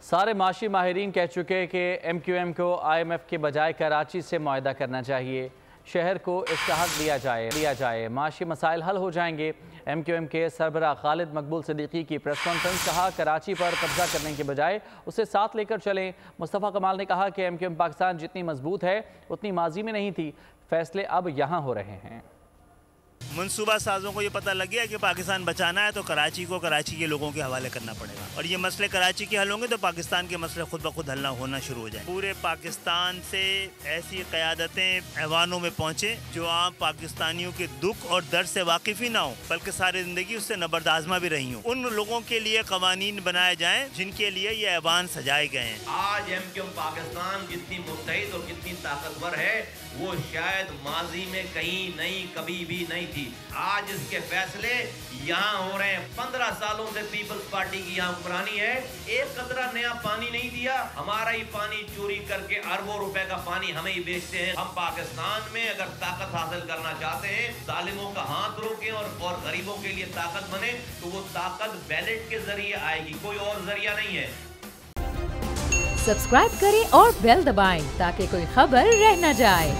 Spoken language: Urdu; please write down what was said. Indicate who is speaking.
Speaker 1: سارے معاشی ماہرین کہہ چکے کہ ایم کیو ایم کو آئی ایم ایف کے بجائے کراچی سے معاہدہ کرنا چاہیے، شہر کو اس کا حق دیا جائے، معاشی مسائل حل ہو جائیں گے۔ ایم کیو ایم کے سربراہ خالد مقبول صدیقی کی پریس کانفرنس، کہا کراچی پر قبضہ کرنے کے بجائے اسے ساتھ لے کر چلیں۔ مصطفیٰ کمال نے کہا کہ ایم کیو ایم پاکستان جتنی مضبوط ہے اتنی ماضی میں نہیں تھی، فیصلے اب یہاں ہو رہے ہیں۔
Speaker 2: منصوبہ سازوں کو یہ پتہ لگ گیا کہ پاکستان بچانا ہے تو کراچی کو کراچی کے لوگوں کے حوالے کرنا پڑے گا، اور یہ مسئلے کراچی کے حل ہوں گے تو پاکستان کے مسئلے خود بخود حل ہونا شروع ہو جائیں۔ پورے پاکستان سے ایسی قیادتیں ایوانوں میں پہنچیں جو عام پاکستانیوں کے دکھ اور درد سے واقف ہی نہ ہوں بلکہ ساری زندگی اس سے نبردآزما بھی رہی ہوں۔ ان لوگوں کے لیے قوانین بنائے جائیں جن کے لیے یہ ایوان سجائے گئے ہیں۔
Speaker 3: آج ایم کیو ایم پاکستان جتنی متحد اور کتنی طاقتور ہے وہ شاید ماضی میں کہیں نہیں، کبھی بھی نہیں تھی۔ آج اس کے فیصلے یہاں ہو رہے ہیں۔ 15 سالوں سے پیپلز پارٹی کی یہاں حکمرانی ہے، ایک قطرہ نیا پانی نہیں دیا، ہمارا ہی پانی چوری کر کے اربوں روپے کا پانی ہمیں ہی بیچتے ہیں۔ ہم پاکستان میں اگر طاقت حاصل کرنا چاہتے ہیں، ظالموں کا ہاتھ روکیں اور غریبوں کے لیے طاقت بنے تو وہ طاقت بیلٹ کے ذریعے آئے گی، کوئی اور ذریعہ نہیں ہے۔
Speaker 4: سبسکرائب کریں اور بیل دبائیں تاکہ کوئی خبر رہ نہ جائے۔